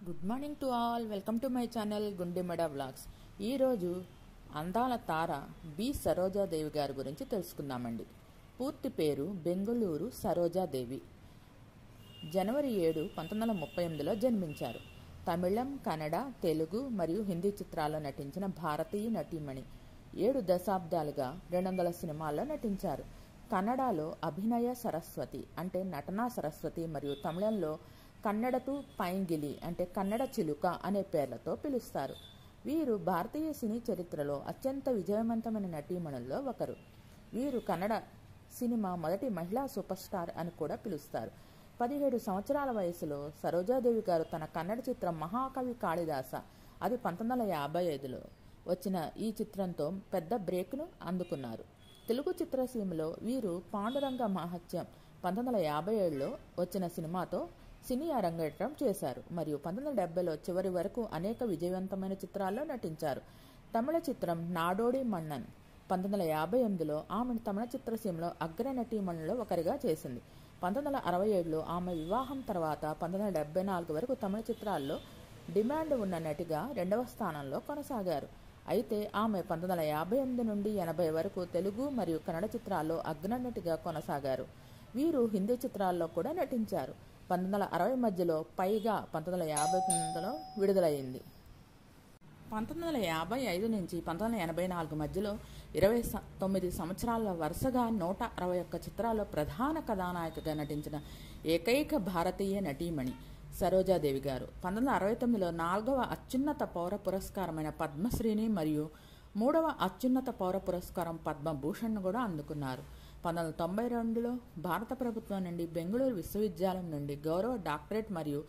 Good morning to all. Welcome to my channel Gundemeda vlogs. ఈరోజు అందాల తార B Sarojadevi గారి గురించి తెలుసుకుందామండి. పూర్తి పేరు బెంగుళూరు సరోజాదేవి. జనవరి 7, 1938లో జన్మించారు. తమిళం, కన్నడ, తెలుగు మరియు హిందీ చిత్రాల్లో నటించిన భారతీయ నటీమణి. 7 దశాబ్దాలుగా 200 సినిమాల్లో నటించారు. కన్నడలో అభినయ సరస్వతి అంటే నటనా సరస్వతి మరియు తమిళంలో కన్నడతు పైంగిలి అంటే కన్నడ చిలుక అనే పేర్లతో పిలుస్తారు. వీరు భారతీయ సినీ చరిత్రలో అత్యంత విజయవంతమైన నటీమణుల్లో ఒకరు. వీరు కన్నడ సినిమా మొదటి మహిళా సూపర్ స్టార్ అని కూడా పిలుస్తారు. 17 సంవత్సరాల వయసులో సరోజాదేవి గారు తన కన్నడ చిత్రం మహాకవి కాళిదాస, అది 1955లో వచ్చిన ఈ చిత్రంతో పెద్ద బ్రేక్ను అందుకున్నారు. తెలుగు చిత్రసీమలో వీరు పాండురంగ మహత్యం 1957లో వచ్చిన సినిమాతో సినీ అరంగేట్రం చేశారు మరియు 1970లో చివరి వరకు అనేక విజయవంతమైన చిత్రాల్లో నటించారు. తమిళ చిత్రం నాడోడి మన్నన్ 1958లో ఆమెను తమిళ చిత్రసీమలో అగ్ర నటీమణుల్లో ఒకరిగా చేసింది. 1967లో ఆమె వివాహం తర్వాత 1974 వరకు తమిళ చిత్రాల్లో డిమాండ్ ఉన్న నటిగా 2వ స్థానంలో కొనసాగారు. అయితే ఆమె 1958 నుండి 80 వరకు తెలుగు మరియు కన్నడ చిత్రాల్లో అగ్రనటిగా కొనసాగారు. వీరు హిందీ చిత్రాల్లో కూడా నటించారు. 1960 మధ్యలో పైగా 1959లో విడుదలైంది. 1955 నుంచి 1984 మధ్యలో 29 సంవత్సరాల వరుసగా 161 చిత్రాల్లో ప్రధాన కథానాయికగా నటించిన ఏకైక భారతీయ నటీమణి సరోజాదేవి గారు. 1969లో 4వ అత్యున్నత పౌర పురస్కారమైన పద్మశ్రీని మరియు 3వ అత్యున్నత పౌర పురస్కారం పద్మభూషణ్ను కూడా అందుకున్నారు. 1992లో భారత ప్రభుత్వం నుండి బెంగళూరు విశ్వవిద్యాలయం నుండి గౌరవ డాక్టరేట్ మరియు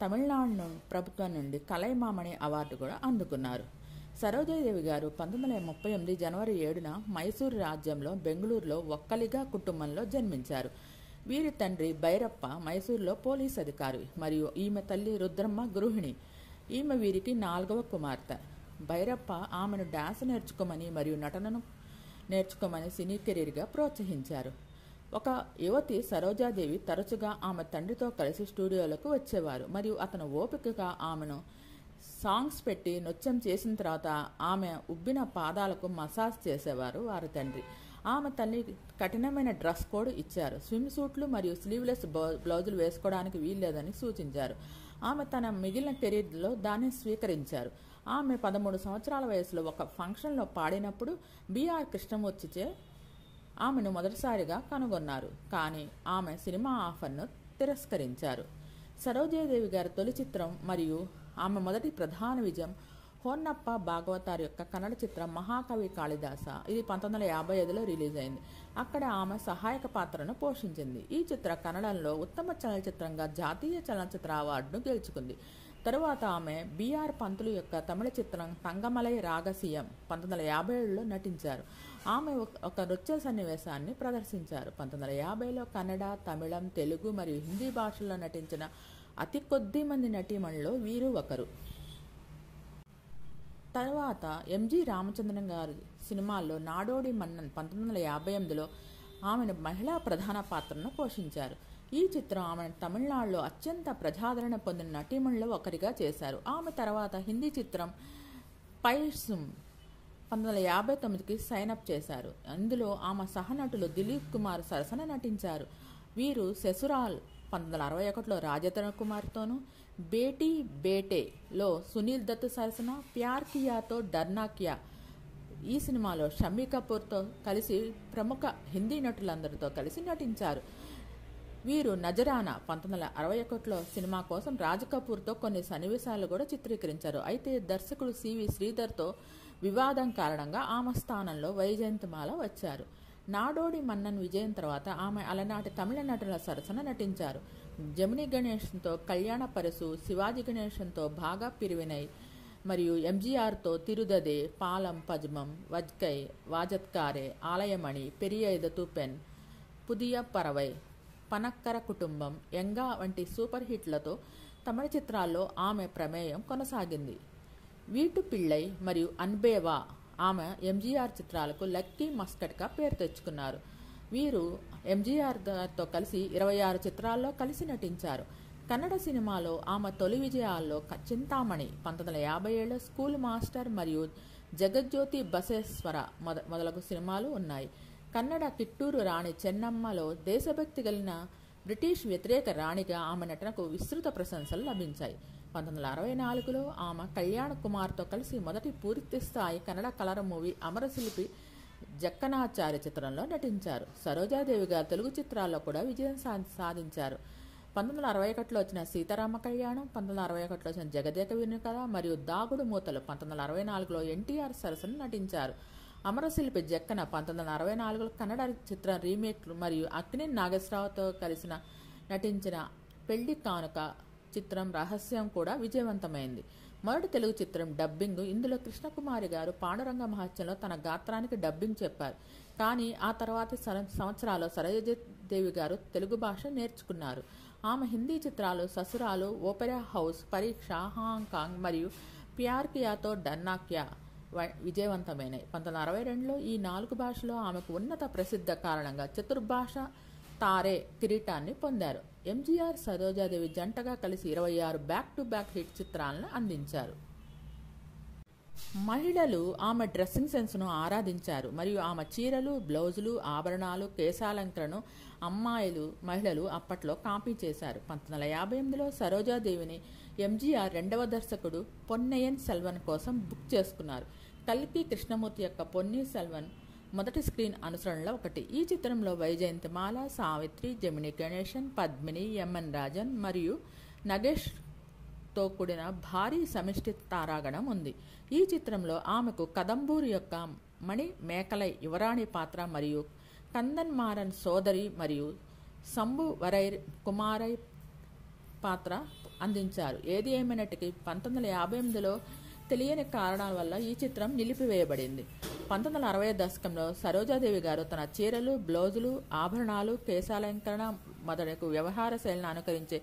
తమిళనాడు ప్రభుత్వం నుండి కలైమామణి అవార్డు కూడా అందుకున్నారు. సరోజాదేవి గారు 1938 జనవరి 7న మైసూరు రాజ్యంలో బెంగళూరులో ఒక్కలిగా కుటుంబంలో జన్మించారు. వీరి తండ్రి భైరప్ప మైసూరులో పోలీస్ అధికారి మరియు ఈమె తల్లి రుద్రమ్మ గృహిణి. ఈమె వీరికి 4వ కుమార్తె. భైరప్ప ఆమెను డాన్స్ నేర్చుకోమని మరియు నటనను నేర్చుకోమని సినీ కెరీర్గా ప్రోత్సహించారు. ఒక యువతి సరోజాదేవి తరచుగా ఆమె తండ్రితో కలిసి స్టూడియోలకు వచ్చేవారు మరియు అతను ఓపికగా ఆమెను సాంగ్స్ పెట్టి నృత్యం చేసిన తర్వాత ఆమె ఉబ్బిన పాదాలకు మసాజ్ చేసేవారు వారి తండ్రి. ఆమె తల్లి కఠినమైన డ్రెస్ కోడ్ ఇచ్చారు. స్విమ్ సూట్లు మరియు స్లీవ్లెస్ బ్లౌజులు వేసుకోవడానికి వీల్లేదని సూచించారు. ఆమె తన మిగిలిన కెరీర్లో దాన్ని స్వీకరించారు. ఆమె 13 సంవత్సరాల వయసులో ఒక ఫంక్షన్లో పాడినప్పుడు బిఆర్ కృష్ణమూర్తిచే ఆమెను మొదటిసారిగా కనుగొన్నారు, కానీ ఆమె సినిమా ఆఫర్ను తిరస్కరించారు. సరోజాదేవి గారి తొలి చిత్రం మరియు ఆమె మొదటి ప్రధాన విజయం హోన్నప్ప భాగవతార్ యొక్క కన్నడ చిత్రం మహాకవి కాళిదాస, ఇది 1955లో రిలీజ్ అయింది. అక్కడ ఆమె సహాయక పాత్రను పోషించింది. ఈ చిత్ర కన్నడంలో ఉత్తమ చలనచిత్రంగా జాతీయ చలనచిత్ర అవార్డును గెలుచుకుంది. తరువాత ఆమె బిఆర్ పంతులు యొక్క తమిళ చిత్రం తంగమలై రాగసియం 1957లో నటించారు. ఆమె ఒక నృత్య సన్నివేశాన్ని ప్రదర్శించారు. 1950లో కన్నడ, తమిళం, తెలుగు మరియు హిందీ భాషల్లో నటించిన అతి కొద్ది మంది నటీమణుల్లో వీరు ఒకరు. తర్వాత ఎంజి రామచంద్రన్ గారి సినిమాల్లో నాడోడి మన్నన్ 1958లో ఆమెను మహిళా ప్రధాన పాత్రను పోషించారు. ఈ చిత్రం ఆమెను తమిళనాడులో అత్యంత ప్రజాదరణ పొందిన నటీమణుల్లో ఒకరిగా చేశారు. ఆమె తర్వాత హిందీ చిత్రం పైసుమ్ 1959కి సైనప్ చేశారు. అందులో ఆమె సహనటులు దిలీప్ కుమార్ సరసన నటించారు. వీరు సెసురాల్ 1961లో రాజేంద్ర కుమార్తోనూ, బేటీ బేటేలో సునీల్ దత్ సరసన, ప్యార్ కియాతో డర్నా కియా ఈ సినిమాలో షమ్మీ కపూర్తో కలిసి ప్రముఖ హిందీ నటులందరితో కలిసి నటించారు. వీరు నజరానా 1961లో సినిమా కోసం రాజ్ కపూర్తో కొన్ని సన్నివేశాలు కూడా చిత్రీకరించారు. అయితే దర్శకుడు సివి శ్రీధర్తో వివాదం కారణంగా ఆమె స్థానంలో వైజయంతిమాల వచ్చారు. నాడోడి మన్నన్ విజయం తర్వాత ఆమె అలనాటి తమిళ నటుల సరసన నటించారు. జమిని గణేశన్తో కళ్యాణ పరసు, శివాజీ గణేశన్తో బాగా పిరివినై మరియు ఎంజీఆర్తో తిరుదదే, పాలం పద్మం, వజ్కై, వాజత్కారే, ఆలయమణి, పెరియైదతు పెన్, పుదియ పరవై, పనక్కర కుటుంబం, ఎంగా వంటి సూపర్ హిట్లతో తమిళ చిత్రాల్లో ఆమె ప్రమేయం కొనసాగింది. వీటు పిళ్ళై మరియు అన్బేవా ఆమె ఎంజీఆర్ చిత్రాలకు లక్కీ మస్కట్గా పేరు తెచ్చుకున్నారు. వీరు ఎంజీఆర్ గారితో కలిసి 26 చిత్రాల్లో కలిసి నటించారు. కన్నడ సినిమాలో ఆమె తొలి విజయాల్లో చింతామణి 1957, స్కూల్ మాస్టర్ మరియు జగజ్యోతి బసేశ్వర మొదలగు సినిమాలు ఉన్నాయి. కన్నడ కిట్టూరు రాణి చెన్నమ్మలో దేశభక్తి కలిగిన బ్రిటిష్ వ్యతిరేక రాణిగా ఆమె నటనకు విస్తృత ప్రశంసలు లభించాయి. 1964లో ఆమె కళ్యాణ్ కుమార్తో కలిసి మొదటి పూర్తిస్థాయి కన్నడ కలర్ మూవీ అమరశిల్పి జక్కనాచార్య చిత్రంలో నటించారు. సరోజాదేవి గారు తెలుగు చిత్రాల్లో కూడా విజయం సాధించారు. 1961లో వచ్చిన సీతారామ కళ్యాణం, 1961లో వచ్చిన జగదేక వీరుని కథ మరియు దాగుడు మూతలు, 1964లో ఎన్టీఆర్ సరసన నటించారు. అమరశిల్పి జక్కన 1964లో కన్నడ చిత్ర రీమేక్లు మరియు అక్కినేని నాగేశ్వరరావుతో కలిసిన నటించిన పెళ్లి కానుక చిత్రం రహస్యం కూడా విజయవంతమైంది. మొదటి తెలుగు చిత్రం డబ్బింగ్. ఇందులో కృష్ణకుమారి గారు పాండురంగ మహత్యంలో తన గాత్రానికి డబ్బింగ్ చెప్పారు. కానీ ఆ తర్వాతి సంవత్సరాల్లో సరోజాదేవి గారు తెలుగు భాష నేర్చుకున్నారు. ఆమె హిందీ చిత్రాలు ససురాలు, ఓపెరా హౌస్, పరీక్ష, హాంకాంగ్ మరియు ప్యార్ కియాతో డర్నా క్యా విజయవంతమైనవి. 1962లో ఈ 4 భాషలో ఆమెకు ఉన్నత ప్రసిద్ధ కారణంగా చతుర్భాష తారే కిరీటాన్ని పొందారు. ఎంజీఆర్, సరోజాదేవి జంటగా కలిసి 26 బ్యాక్ టు బ్యాక్ హిట్ చిత్రాలను అందించారు. మహిళలు ఆమె డ్రెస్సింగ్ సెన్స్ను ఆరాధించారు మరియు ఆమె చీరలు, బ్లౌజులు, ఆభరణాలు, కేశాలంకరణను మహిళలు అప్పట్లో కాపీ చేశారు. 1958లో సరోజాదేవిని ఎంజీఆర్ రెండవ దర్శకుడు పొన్నయ్యన్ సెల్వన్ కోసం బుక్ చేసుకున్నారు. కల్కి కృష్ణమూర్తి యొక్క పొన్నియిన్ సెల్వన్ మొదటి స్క్రీన్ అనుసరణలో ఒకటి. ఈ చిత్రంలో వైజయంతిమాల, సావిత్రి, జమిని గణేశన్, పద్మిని, ఎంఎన్ రాజన్ మరియు నగేష్తో కూడిన భారీ సమిష్టి తారాగణం ఉంది. ఈ చిత్రంలో ఆమెకు కదంబూరు యొక్క మణి మేకలై యువరాణి పాత్ర మరియు కందన్ మారన్ సోదరి మరియు సంబు వరైర్ కుమారై పాత్ర అందించారు. ఏది ఏమైనటికీ 1958లో తెలియని కారణాల వల్ల ఈ చిత్రం నిలిపివేయబడింది. 1960 దశకంలో సరోజాదేవి గారు తన చీరలు, బ్లౌజులు, ఆభరణాలు, కేశాలంకరణ మొదలగు వ్యవహార శైలిని అనుకరించే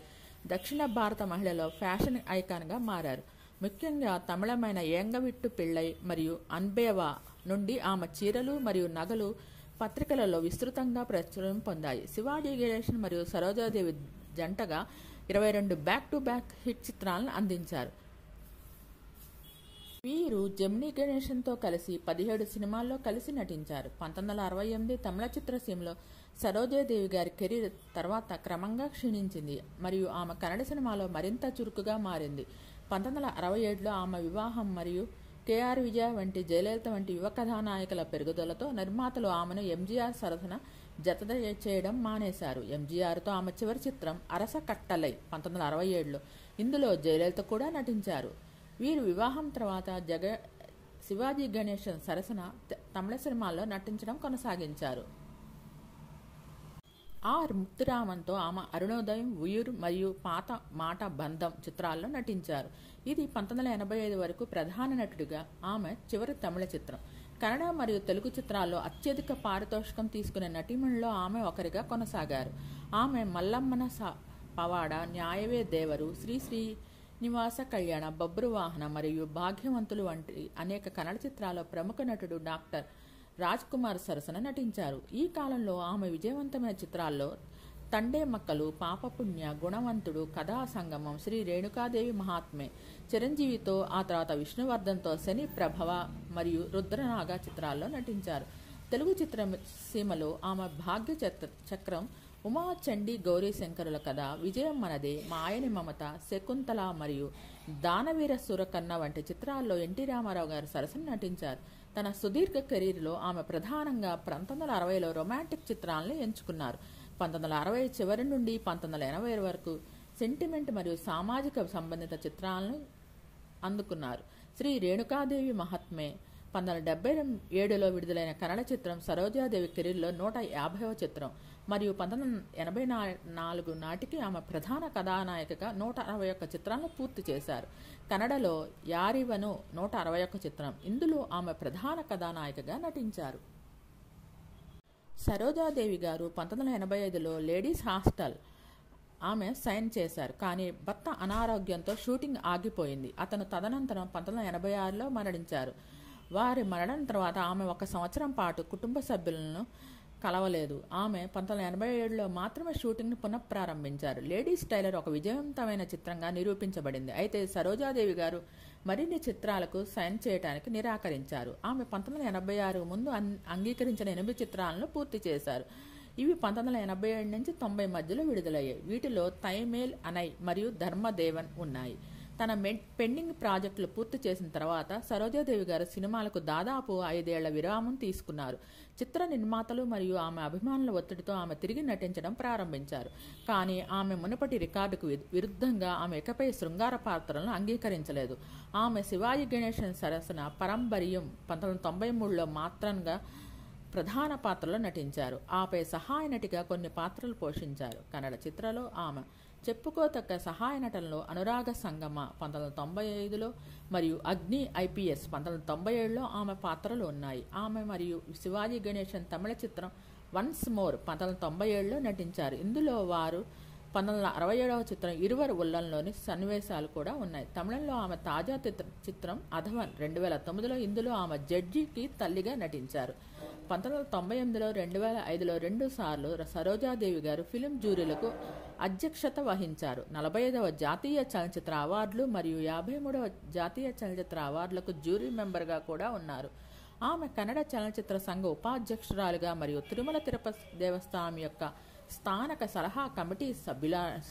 దక్షిణ భారత మహిళలో ఫ్యాషన్ ఐకాన్గా మారారు. ముఖ్యంగా తమిళమైన ఏంగవిట్టు పిళ్ళై మరియు అన్బేవా నుండి ఆమె చీరలు మరియు నగలు పత్రికలలో విస్తృతంగా ప్రచురం పొందాయి. శివాజీ గణేశన్ మరియు సరోజాదేవి జంటగా 22 బ్యాక్ టు బ్యాక్ హిట్ చిత్రాలను అందించారు. వీరు జమిని గణేశన్తో కలిసి 17 సినిమాల్లో కలిసి నటించారు. 1968 తమిళ చిత్రసీమలో సరోజాదేవి గారి కెరీర్ తర్వాత క్రమంగా క్షీణించింది మరియు ఆమె కన్నడ సినిమాలో మరింత చురుకుగా మారింది. 1967లో ఆమె వివాహం మరియు కేఆర్ విజయ వంటి, జయలలిత వంటి యువ కథానాయకుల పెరుగుదలతో నిర్మాతలు ఆమెను ఎంజీఆర్ సరసన జత చేయడం మానేశారు. ఎంజీఆర్తో ఆమె చివరి చిత్రం అరస కట్టలై 1967లో. ఇందులో జయలలిత కూడా నటించారు. వీరు వివాహం తర్వాత శివాజీ గణేశన్ సరసన తమిళ సినిమాల్లో నటించడం కొనసాగించారు. ఆర్ ముత్తురామన్తో ఆమె అరుణోదయం, ఉయూర్ మరియు పాత మాట బంధం చిత్రాల్లో నటించారు. ఇది 1985 వరకు ప్రధాన నటుడిగా ఆమె చివరి తమిళ చిత్రం. కన్నడ మరియు తెలుగు చిత్రాల్లో అత్యధిక పారితోషికం తీసుకునే నటీమణుల్లో ఆమె ఒకరిగా కొనసాగారు. ఆమె మల్లమ్మన పవాడ, న్యాయవే దేవరు, శ్రీనివాస కళ్యాణ, బబ్రు వాహన మరియు భాగ్యవంతులు వంటి అనేక కన్నడ చిత్రాల్లో ప్రముఖ నటుడు డాక్టర్ రాజ్ కుమార్ సరసన నటించారు. ఈ కాలంలో ఆమె విజయవంతమైన చిత్రాల్లో తండే మక్కలు, పాపపుణ్య, గుణవంతుడు, కథా సంగమం, శ్రీ రేణుకాదేవి మహాత్మే, చిరంజీవితో ఆ తర్వాత విష్ణువర్ధన్తో శని ప్రభవ మరియు రుద్రనాగ చిత్రాల్లో నటించారు. తెలుగు చిత్రసీమలో ఆమె భాగ్య చక్రం, ఉమా చండీ గౌరీ శంకరుల కథ, విజయం మనదే, మాయని మమత, శకుంతల మరియు దానవీర సూరకన్న వంటి చిత్రాల్లో ఎన్టీ రామారావు గారు సరసన నటించారు. తన సుదీర్ఘ కెరీర్లో ఆమె ప్రధానంగా 1960లో రొమాంటిక్ చిత్రాలను ఎంచుకున్నారు. 1960 చివరి నుండి 1980 వరకు సెంటిమెంట్ మరియు సామాజిక సంబంధిత చిత్రాలను అందుకున్నారు. శ్రీ రేణుకాదేవి మహాత్మే 1977లో విడుదలైన కన్నడ చిత్రం సరోజాదేవి కెరీర్లో 150వ చిత్రం మరియు 1984 నాటికి ఆమె ప్రధాన కథానాయికగా 161 చిత్రాలను పూర్తి చేశారు. కన్నడలో యారివను 161 చిత్రం. ఇందులో ఆమె ప్రధాన కథానాయికగా నటించారు. సరోజాదేవి గారు 1985లో లేడీస్ హాస్టల్ ఆమె సైన్ చేశారు. కానీ భర్త అనారోగ్యంతో షూటింగ్ ఆగిపోయింది. అతను తదనంతరం 1986లో మరణించారు. వారి మరణం తర్వాత ఆమె 1 సంవత్సరం పాటు కుటుంబ సభ్యులను కలవలేదు. ఆమె 1987లో మాత్రమే షూటింగ్ను పునఃప్రారంభించారు. లేడీస్ టైలర్ ఒక విజయవంతమైన చిత్రంగా నిరూపించబడింది. అయితే సరోజాదేవి గారు మరిన్ని చిత్రాలకు సైన్ చేయడానికి నిరాకరించారు. ఆమె 1986 ముందు అంగీకరించిన 8 చిత్రాలను పూర్తి చేశారు. ఇవి 1987 నుంచి 90 మధ్యలో విడుదలయ్యాయి. వీటిలో తైమేల్ అనై మరియు ధర్మదేవన్ ఉన్నాయి. తన పెండింగ్ ప్రాజెక్టులు పూర్తి చేసిన తర్వాత సరోజాదేవి గారు సినిమాలకు దాదాపు 5 ఏళ్ల విరామం తీసుకున్నారు. చిత్ర నిర్మాతలు మరియు ఆమె అభిమానుల ఒత్తిడితో ఆమె తిరిగి నటించడం ప్రారంభించారు. కానీ ఆమె మునుపటి రికార్డుకు విరుద్ధంగా ఆమె ఇకపై శృంగార పాత్రలను అంగీకరించలేదు. ఆమె శివాజీ గణేశన్ సరసన పరంబరియం 1993లో మాత్రంగా ప్రధాన పాత్రలో నటించారు. ఆపై సహాయ నటిగా కొన్ని పాత్రలు పోషించారు. కన్నడ చిత్రలో ఆమె చెప్పుకోతగ్గ సహాయ నటనలో అనురాగ సంగమ 1995లో మరియు అగ్ని ఐపీఎస్ 1997లో ఆమె పాత్రలు ఉన్నాయి. ఆమె మరియు శివాజీ గణేశన్ తమిళ చిత్రం వన్స్ మోర్ 1997లో నటించారు. ఇందులో వారు 1967వ చిత్రం ఇరువరు ఉల్లంలోని సన్నివేశాలు కూడా ఉన్నాయి. తమిళంలో ఆమె తాజా చిత్రం అధవన్ 2009లో ఇందులో ఆమె జడ్జికి తల్లిగా నటించారు. 1998లో 2005లో 2 సార్లు సరోజాదేవి గారు ఫిలిం జ్యూరీలకు అధ్యక్షత వహించారు. 45వ జాతీయ చలనచిత్ర అవార్డులు మరియు 53వ జాతీయ చలనచిత్ర అవార్డులకు జ్యూరీ మెంబర్గా కూడా ఉన్నారు. ఆమె కన్నడ చలనచిత్ర సంఘ ఉపాధ్యక్షురాలుగా మరియు తిరుమల తిరుపతి దేవస్థానం యొక్క స్థానిక సలహా కమిటీ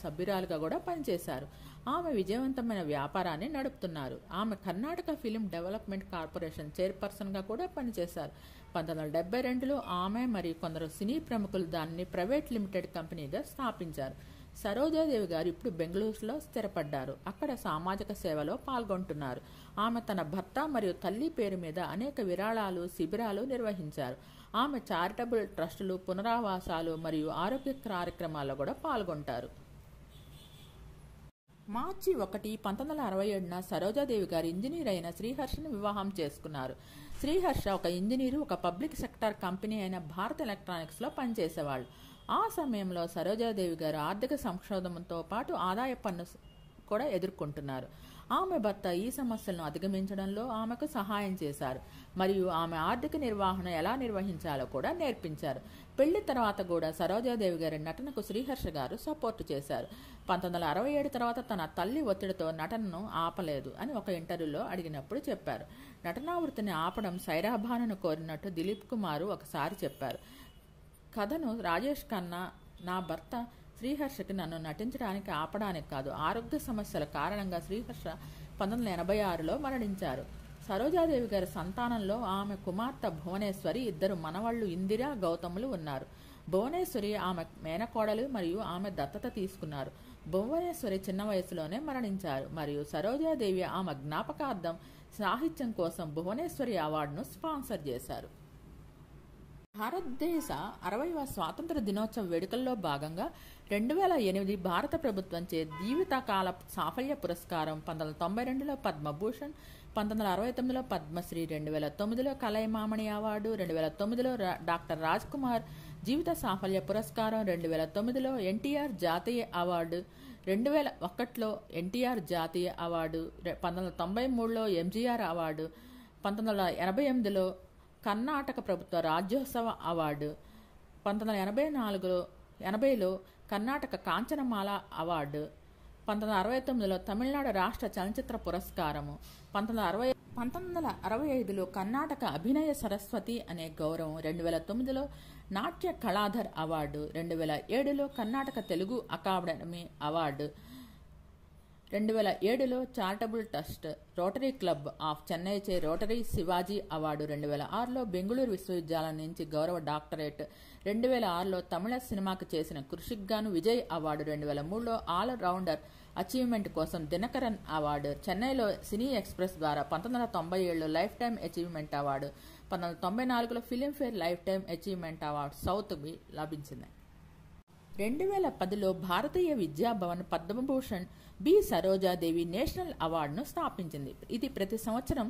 సభ్యురాలుగా కూడా పనిచేశారు. ఆమె విజయవంతమైన వ్యాపారాన్ని నడుపుతున్నారు. ఆమె కర్ణాటక ఫిలిం డెవలప్మెంట్ కార్పొరేషన్ చైర్పర్సన్గా కూడా పనిచేశారు. 1972లో ఆమె మరియు కొందరు సినీ ప్రముఖులు దానిని ప్రైవేట్ లిమిటెడ్ కంపెనీగా స్థాపించారు. సరోజాదేవి గారు ఇప్పుడు బెంగళూరులో స్థిరపడ్డారు. అక్కడ సామాజిక సేవలో పాల్గొంటున్నారు. ఆమె తన భర్త మరియు తల్లి పేరు మీద అనేక విరాళాలు శిబిరాలు నిర్వహించారు. ఆమె చారిటబుల్ ట్రస్టులు, పునరావాసాలు మరియు ఆరోగ్య కార్యక్రమాల్లో కూడా పాల్గొంటారు. మార్చి 1, 1967న సరోజాదేవి గారు ఇంజనీర్ అయిన శ్రీహర్షను వివాహం చేసుకున్నారు. శ్రీహర్ష ఒక ఇంజనీరు, ఒక పబ్లిక్ సెక్టార్ కంపెనీ అయిన భారత్ ఎలక్ట్రానిక్స్లో పనిచేసేవాళ్ళు. ఆ సమయంలో సరోజాదేవి గారు ఆర్థిక సంక్షోభంతో పాటు ఆదాయ పన్ను కూడా ఎదుర్కొంటున్నారు. ఆమె భర్త ఈ సమస్యలను అధిగమించడంలో ఆమెకు సహాయం చేశారు మరియు ఆమె ఆర్థిక నిర్వహణ ఎలా నిర్వహించాలో కూడా నేర్పించారు. పెళ్లి తర్వాత కూడా సరోజాదేవి గారి నటనకు శ్రీహర్ష గారు సపోర్టు చేశారు. 1967 తర్వాత తన తల్లి ఒత్తిడితో నటనను ఆపలేదు అని ఒక ఇంటర్వ్యూలో అడిగినప్పుడు చెప్పారు. నటనా వృత్తిని ఆపడం సైరాభానును కోరినట్టు దిలీప్ కుమార్ ఒకసారి చెప్పారు. కథను రాజేష్ ఖన్నా, నా భర్త శ్రీహర్షకి నన్ను నటించడానికి ఆపడానికి కాదు, ఆరోగ్య సమస్యల కారణంగా శ్రీహర్ష 1986లో మరణించారు. సరోజాదేవి గారి సంతానంలో ఆమె కుమార్తె భువనేశ్వరి, 2 మనవళ్లు ఇందిరా, గౌతములు ఉన్నారు. భువనేశ్వరి ఆమె మేనకోడలు మరియు ఆమె దత్తత తీసుకున్నారు. భువనేశ్వరి చిన్న వయసులోనే మరణించారు మరియు సరోజాదేవి ఆమె జ్ఞాపకార్థం సాహిత్యం కోసం భువనేశ్వరి అవార్డును స్పాన్సర్ చేశారు. భారతదేశ 60వ స్వాతంత్ర దినోత్సవ వేడుకల్లో భాగంగా 2008 భారత ప్రభుత్వంచే జీవితకాల సాఫల్య పురస్కారం, 1992లో పద్మభూషణ్, 1969లో పద్మశ్రీ, 2009లో కలైమామణి అవార్డు, 2009లో డాక్టర్ రాజ్ కుమార్ జీవిత సాఫల్య పురస్కారం, 2009లో ఎన్టీఆర్ జాతీయ అవార్డు, 2001లో ఎన్టీఆర్ జాతీయ అవార్డు, 1993లో ఎంజీఆర్ అవార్డు, 1988లో కర్ణాటక ప్రభుత్వ రాజ్యోత్సవ అవార్డు, 1980లో కర్ణాటక కాంచనమాల అవార్డు, 1969లో తమిళనాడు రాష్ట్ర చలనచిత్ర పురస్కారము, 1965లో కర్ణాటక అభినయ సరస్వతి అనే గౌరవం, 2009లో నాట్య కళాధర్ అవార్డు, 2007లో కర్ణాటక తెలుగు అకాడమీ అవార్డు, 2007లో charitable trust rotary club of Chennai చే రోటరీ శివాజీ అవార్డు, 2006లో బెంగళూరు విశ్వవిద్యాలయం నుంచి గౌరవ డాక్టరేట్, 2006లో తమిళ సినిమాకు చేసిన కృషిగాను విజయ్ అవార్డు, 2003లో ఆల్ రౌండర్ అచీవ్మెంట్ కోసం దినకరన్ అవార్డు, చెన్నైలో సినీ ఎక్స్ప్రెస్ ద్వారా 1997లో లైఫ్ టైమ్ అచీవ్మెంట్ అవార్డు, 1994లో Filmfare life time achievement award south బి లభించింది. 2010లో భారతీయ విద్యాభవన్ పద్మభూషణ్ బి సరోజాదేవి నేషనల్ అవార్డును స్థాపించింది. ఇది ప్రతి సంవత్సరం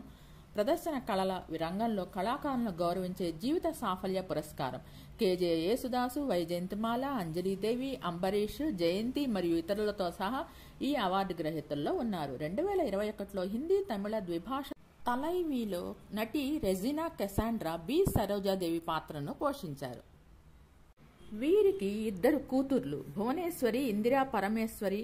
ప్రదర్శన కళల రంగంలో కళాకారులను గౌరవించే జీవిత సాఫల్య పురస్కారం. కేజే యేసుదాసు, వైజయంతిమాల, అంజలీదేవి, అంబరీష్, జయంతి మరియు ఇతరులతో సహా ఈ అవార్డు గ్రహీతల్లో ఉన్నారు. 2021లో హిందీ తమిళ ద్విభాష తలైవీలో నటి రెజినా కెసాండ్రా బి సరోజాదేవి పాత్రను పోషించారు. వీరికి ఇద్దరు కూతుర్లు భువనేశ్వరి ఇందిరా పరమేశ్వరి,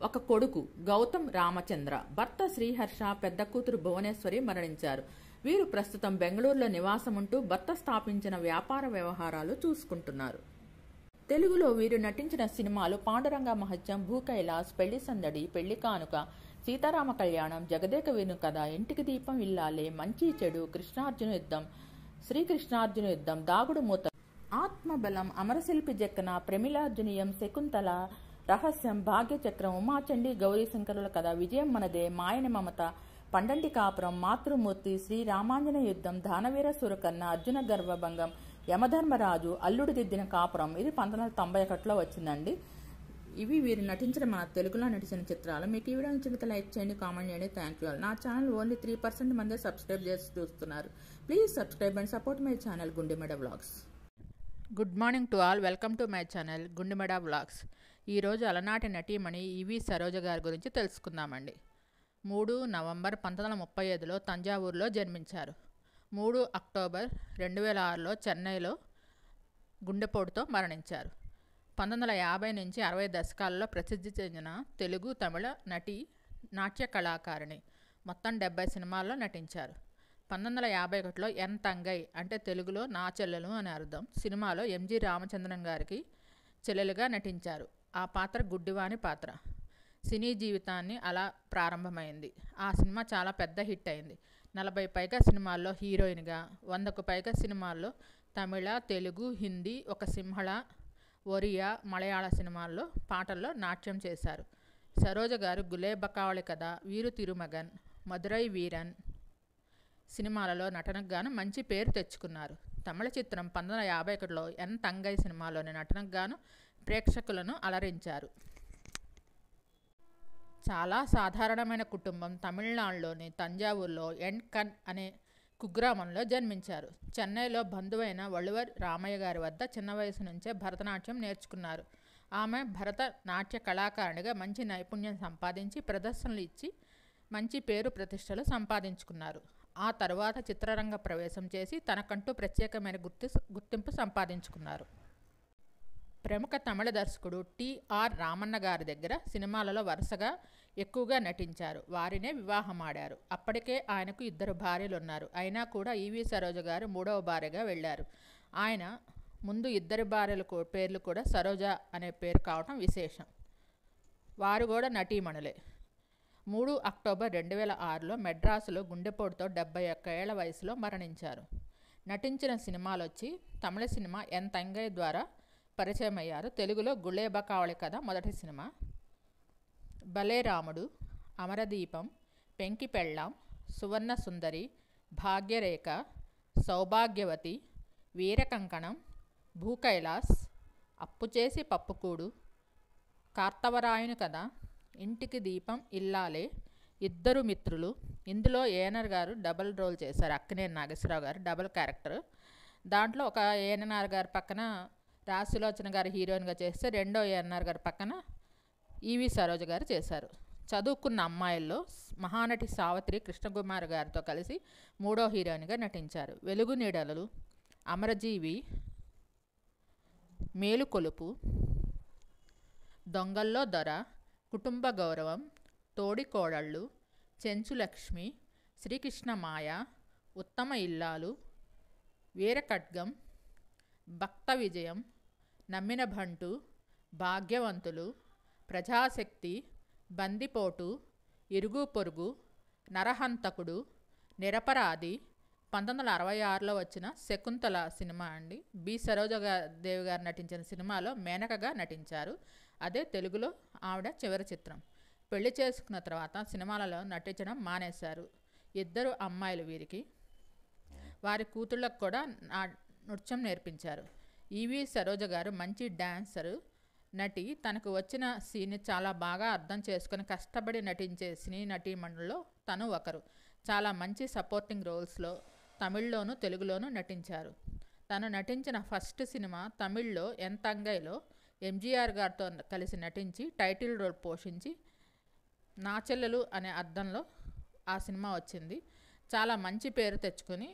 ఒక కొడుకు గౌతమ్ రామచంద్ర. భర్త శ్రీహర్ష, పెద్ద కూతురు భువనేశ్వరి మరణించారు. వీరు ప్రస్తుతం బెంగళూరులో నివాసముంటూ భర్త స్థాపించిన వ్యాపార వ్యవహారాలు చూసుకుంటున్నారు. తెలుగులో వీరు నటించిన సినిమాలు పాండురంగ మహత్యం, భూ కైలాస్, పెళ్లి సందడి, పెళ్లి కానుక, సీతారామ కళ్యాణం, జగదేక వేణు కథ, ఇంటికి దీపం ఇల్లాలే, మంచి చెడు, కృష్ణార్జున యుద్ధం, శ్రీకృష్ణార్జున యుద్ధం, దాగుడు మూత, ఆత్మబలం, అమరశిల్పి జక్కన, ప్రమిళార్జునీయం, శకుంతల, రహస్యం, భాగ్యచక్రం, ఉమాచండి, గౌరీశంకరుల కథ, విజయం మనదే, మాయని మమత, పండంటి కాపురం, మాతృమూర్తి, శ్రీ రామాంజన యుద్ధం, దానవీర సురకన్న, అర్జున గర్వభంగం, యమధర్మరాజు, అల్లుడు దిద్దిన కాపురం. ఇది 1991లో వచ్చిందండి. ఇవి వీరు నటించిన మన తెలుగులో నటించిన చిత్రాలు. మీకు ఈ వీడియో నచ్చితే లైక్ చేయండి, కామెంట్ చేయండి. Thank you. నా ఛానల్ ఓన్లీ 3% మందే సబ్స్క్రైబ్ చేసి చూస్తున్నారు. Please subscribe and support my channel Gundemeda vlogs. Good morning to all. Welcome to my channel Gundemeda vlogs. ఈరోజు అలనాటి నటీమణి ఈవి సరోజ గారి గురించి తెలుసుకుందామండి. 3 నవంబర్ 1935లో తంజావూరులో జన్మించారు. 3 అక్టోబర్ 2006లో చెన్నైలో గుండెపోటుతో మరణించారు. 1950 నుంచి 60 దశకాలలో ప్రసిద్ధి చెందిన తెలుగు, తమిళ నటి, నాట్య కళాకారిణి. మొత్తం 70 సినిమాల్లో నటించారు. 1951లో ఎన్ తంగై అంటే తెలుగులో నా చెల్లెలు అని అర్థం సినిమాలో ఎంజి రామచంద్రన్ గారికి చెల్లెలుగా నటించారు. ఆ పాత్ర గుడ్డివాని పాత్ర. సినీ జీవితాన్ని అలా ప్రారంభమైంది. ఆ సినిమా చాలా పెద్ద హిట్ అయింది. 40 పైగా సినిమాల్లో హీరోయిన్గా, 100కు పైగా సినిమాల్లో తమిళ, తెలుగు, హిందీ, ఒక సింహళ, ఒరియా, మలయాళ సినిమాల్లో పాటల్లో నాట్యం చేశారు. సరోజ గారు గులేబకావళి కథ, వీరు తిరుమగన్, మదురై వీరన్ సినిమాలలో నటనకు గాను మంచి పేరు తెచ్చుకున్నారు. తమిళ చిత్రం 1951లో ఎన్ తంగై సినిమాలోని నటనకు గాను ప్రేక్షకులను అలరించారు. చాలా సాధారణమైన కుటుంబం. తమిళనాడులోని తంజావూరులో ఎన్ కన్ అనే కుగ్రామంలో జన్మించారు. చెన్నైలో బంధువైన వళువర్ రామయ్య గారి వద్ద చిన్న వయసు నుంచే భరతనాట్యం నేర్చుకున్నారు. ఆమె భరతనాట్య కళాకారిణిగా మంచి నైపుణ్యం సంపాదించి ప్రదర్శనలు ఇచ్చి మంచి పేరు ప్రతిష్టలు సంపాదించుకున్నారు. ఆ తరువాత చిత్రరంగ ప్రవేశం చేసి తనకంటూ ప్రత్యేకమైన గుర్తింపు సంపాదించుకున్నారు. ప్రముఖ తమిళ దర్శకుడు టి.ఆర్. రామన్న గారి దగ్గర సినిమాలలో వరుసగా ఎక్కువగా నటించారు. వారినే వివాహమాడారు. అప్పటికే ఆయనకు 2 భార్యలు ఉన్నారు. అయినా కూడా ఈవి సరోజ గారు 3వ భార్యగా వెళ్ళారు. ఆయన ముందు 2 భార్యల పేర్లు కూడా సరోజ అనే పేరు కావటం విశేషం. వారు కూడా నటీమణులే. 3 అక్టోబర్ 2006లో మెడ్రాసులో గుండెపోటుతో 71 ఏళ్ల వయసులో మరణించారు. నటించిన సినిమాలొచ్చి తమిళ సినిమా ఎన్ తంగై ద్వారా పరిచయం అయ్యారు. తెలుగులో గులేబకావళి కథ మొదటి సినిమా, భలే రాముడు, అమరదీపం, పెంకి పెళ్ళాం, సువర్ణ సుందరి, భాగ్యరేఖ, సౌభాగ్యవతి, వీరకంకణం, భూ కైలాస్, అప్పు చేసి పప్పుకూడు, కార్తవరాయుని కథ, ఇంటికి దీపం ఇల్లాలే, ఇద్దరు మిత్రులు. ఇందులో ఏఎన్ఆర్ గారు డబుల్ రోల్ చేశారు. అక్కినేని నాగేశ్వరరావు గారు డబుల్ క్యారెక్టర్. దాంట్లో ఒక ఏఎన్ఆర్ గారి పక్కన రాశిలోచన గారు హీరోయిన్గా చేస్తే, రెండో ఏఎన్ఆర్ గారి పక్కన ఈవి సరోజ గారు చేశారు. చదువుకున్న అమ్మాయిల్లో మహానటి సావిత్రి కృష్ణకుమార్ గారితో కలిసి 3వ హీరోయిన్గా నటించారు. వెలుగు నీడలు, అమరజీవి, మేలుకొలుపు, దొంగల్లో దొర, కుటుంబ గౌరవం, తోడి కోడళ్ళు, చెంచులక్ష్మి, శ్రీకృష్ణ మాయ, ఉత్తమ ఇల్లాలు, వీరఖడ్గం, భక్త విజయం, నమ్మిన బంటు, భాగ్యవంతులు, ప్రజాశక్తి, బందిపోటు, ఇరుగు పొరుగు, నరహంతకుడు, నిరపరాధి, 1966లో వచ్చిన శకుంతల సినిమా అండి. బి సరోజదేవి గారు నటించిన సినిమాలో మేనకగా నటించారు. అదే తెలుగులో ఆవిడ చివరి చిత్రం. పెళ్లి చేసుకున్న తర్వాత సినిమాలలో నటించడం మానేశారు. 2 అమ్మాయిలు వీరికి. వారి కూతుళ్ళకు కూడా నృత్యం నేర్పించారు. ఈవి సరోజ గారు మంచి డాన్సరు, నటి. తనకు వచ్చిన సీన్ని చాలా బాగా అర్థం చేసుకుని కష్టపడి నటించే సినీ నటీమణుల్లో తను ఒకరు. చాలా మంచి సపోర్టింగ్ రోల్స్లో తమిళ్లోనూ తెలుగులోనూ నటించారు. తను నటించిన ఫస్ట్ సినిమా తమిళ్లో ఎన్ తంగైలో ఎంజీఆర్ గారితో కలిసి నటించి టైటిల్ రోల్ పోషించి నా చెల్లెలు అనే అర్థంలో ఆ సినిమా వచ్చింది. చాలా మంచి పేరు తెచ్చుకొని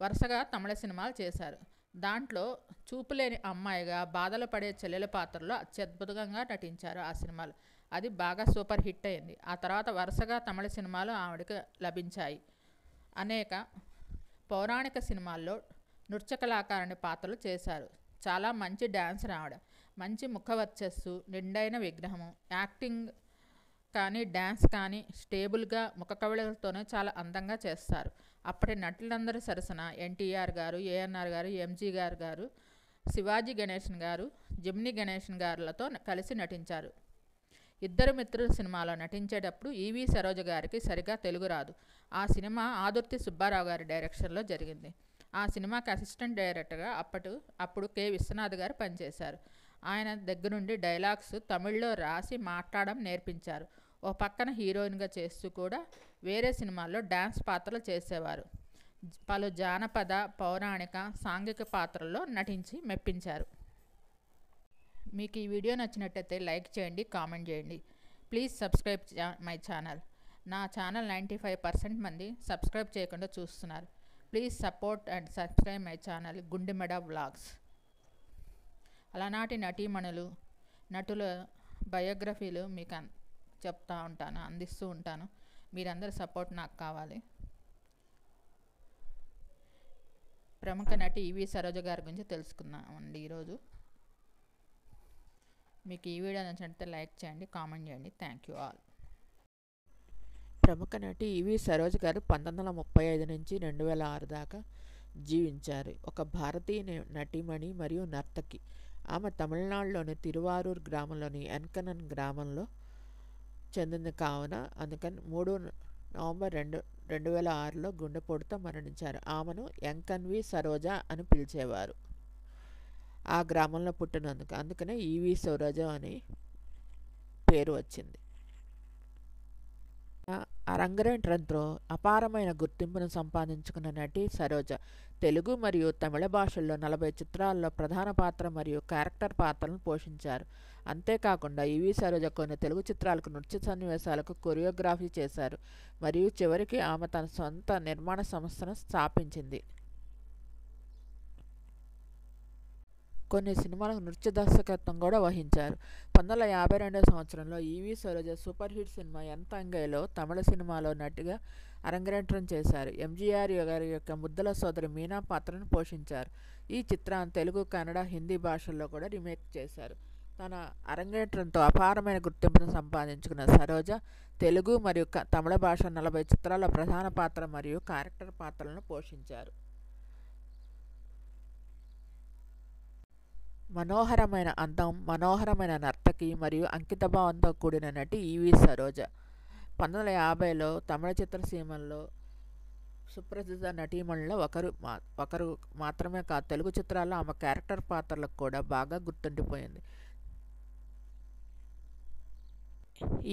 వరుసగా తమిళ సినిమాలు చేశారు. దాంట్లో చూపులేని అమ్మాయిగా బాధలు పడే చెల్లెల పాత్రలో అత్యద్భుతంగా నటించారు ఆ సినిమాలో. అది బాగా సూపర్ హిట్ అయింది. ఆ తర్వాత వరుసగా తమిళ సినిమాలు ఆవిడకి లభించాయి. అనేక పౌరాణిక సినిమాల్లో నృత్య కళాకారుని పాత్రలు చేశారు. చాలా మంచి డ్యాన్సర్ ఆవిడ. మంచి ముఖ వర్చస్సు, నిండైన విగ్రహము, యాక్టింగ్ కానీ డ్యాన్స్ కానీ స్టేబుల్గా ముఖ కవళికలతోనే చాలా అందంగా చేస్తారు. అప్పటి నటులందరి సరసన ఎన్టీఆర్ గారు, ఏఎన్ఆర్ గారు, ఎంజీ గారు, శివాజీ గణేశన్ గారు, జమినీ గణేశన్ గారులతో కలిసి నటించారు. ఇద్దరు మిత్రుల సినిమాలో నటించేటప్పుడు ఈవి సరోజ గారికి సరిగా తెలుగు రాదు. ఆ సినిమా ఆదుర్తి సుబ్బారావు గారి డైరెక్షన్లో జరిగింది. ఆ సినిమాకి అసిస్టెంట్ డైరెక్టర్గా అప్పుడు కె విశ్వనాథ్ గారు పనిచేశారు. ఆయన దగ్గరుండి డైలాగ్స్ తమిళ్లో రాసి మాట్లాడడం నేర్పించారు. ఓ పక్కన హీరోయిన్గా చేస్తూ కూడా వేరే సినిమాల్లో డ్యాన్స్ పాత్రలు చేసేవారు. పలు జానపద, పౌరాణిక, సాంఘిక పాత్రల్లో నటించి మెప్పించారు. మీకు ఈ వీడియో నచ్చినట్టయితే లైక్ చేయండి, కామెంట్ చేయండి. Please subscribe my channel. నా ఛానల్ 95% మంది సబ్స్క్రైబ్ చేయకుండా చూస్తున్నారు. Please support and subscribe my channel Gundemeda vlogs. అలనాటి నటీమణులు, నటుల బయోగ్రఫీలు మీకు చెప్తూ ఉంటాను, అందిస్తూ ఉంటాను. మీరందరి సపోర్ట్ నాకు కావాలి. ప్రముఖ నటి ఈవి సరోజ గారి గురించి తెలుసుకుందామండి ఈరోజు. మీకు ఈ వీడియో నచ్చినట్లయితే లైక్ చేయండి, కామెంట్ చేయండి. Thank you all. ప్రముఖ నటి ఈవి సరోజ గారు 1935 నుంచి 2006 దాకా జీవించారు. ఒక భారతీయ నటీమణి మరియు నర్తకి. ఆమె తమిళనాడులోని తిరువారూర్ గ్రామంలోని ఎన్కనన్ గ్రామంలో చెందింది కావున అందుకని 3 నవంబర్ 2006లో గుండెపోటుతో మరణించారు. ఆమెను ఎంకన్వి సరోజ అని పిలిచేవారు ఆ గ్రామంలో పుట్టినందుకు. అందుకనే ఈవి సరోజ అని పేరు వచ్చింది. అరంగేట్రంతో అపారమైన గుర్తింపును సంపాదించుకున్న నటి సరోజ తెలుగు మరియు తమిళ భాషల్లో 40 చిత్రాల్లో ప్రధాన పాత్ర మరియు క్యారెక్టర్ పాత్రలను పోషించారు. అంతేకాకుండా ఈవి సరోజ కొన్ని తెలుగు చిత్రాలకు నృత్య సన్నివేశాలకు కొరియోగ్రఫీ చేశారు మరియు చివరికి ఆమె తన సొంత నిర్మాణ సంస్థను స్థాపించింది. కొన్ని సినిమాలకు నృత్య దర్శకత్వం కూడా వహించారు. 1952 సంవత్సరంలో ఈవి సరోజ సూపర్ హిట్ సినిమా ఎంతంగైలో తమిళ సినిమాలో నటిగా అరంగేట్రం చేశారు. ఎంజీఆర్ గారి యొక్క ముద్దల సోదరి మీనా పాత్రను పోషించారు. ఈ చిత్రాన్ని తెలుగు, కన్నడ, హిందీ భాషల్లో కూడా రీమేక్ చేశారు. తన అరంగేట్రంతో అపారమైన గుర్తింపును సంపాదించుకున్న సరోజ తెలుగు మరియు తమిళ భాష 40 చిత్రాల్లో ప్రధాన పాత్ర మరియు క్యారెక్టర్ పాత్రలను పోషించారు. మనోహరమైన అందం, మనోహరమైన నర్తకి మరియు అంకితభావంతో కూడిన నటి ఈవి సరోజ. 1950లో తమిళ చిత్రసీమల్లో సుప్రసిద్ధ నటీమణుల్లో ఒకరు మాత్రమే కాదు, తెలుగు చిత్రాల్లో ఆమె క్యారెక్టర్ పాత్రలకు కూడా బాగా గుర్తుండిపోయింది.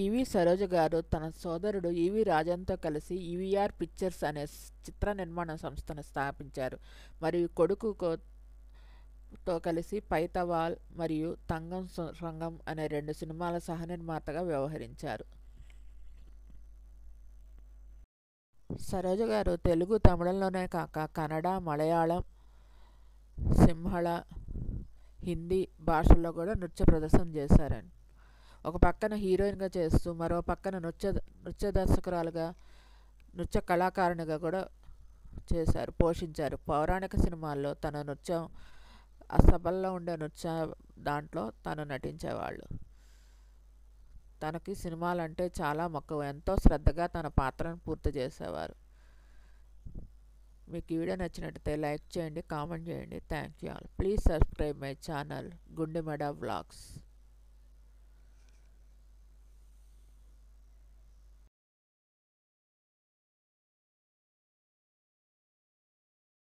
ఈవి సరోజ గారు తన సోదరుడు ఈవి రాజన్తో కలిసి ఈవీఆర్ పిక్చర్స్ అనే చిత్ర నిర్మాణ సంస్థను స్థాపించారు మరియు కొడుకుతో కలిసి పైతవాల్ మరియు తంగం సంగం అనే 2 సినిమాల సహనిర్మాతగా వ్యవహరించారు. సరోజ గారు తెలుగు, తమిళంలోనే కాక కన్నడ, మలయాళం, సింహళ, హిందీ భాషల్లో కూడా నృత్య ప్రదర్శన చేశారండి. ఒక పక్కన హీరోయిన్గా చేస్తూ మరో పక్కన నృత్య దర్శకురాలుగా, నృత్య కళాకారునిగా కూడా పోషించారు. పౌరాణిక సినిమాల్లో తన నృత్యం సభల్లో ఉండే దాంట్లో తను నటించేవాళ్ళు. తనకి సినిమాలంటే చాలా మక్కువ, ఎంతో శ్రద్ధగా తన పాత్రను పూర్తి చేసేవారు. మీకు ఈ వీడియో నచ్చినట్టయితే లైక్ చేయండి, కామెంట్ చేయండి. Thank you all. Please subscribe my channel Gundemeda vlogs.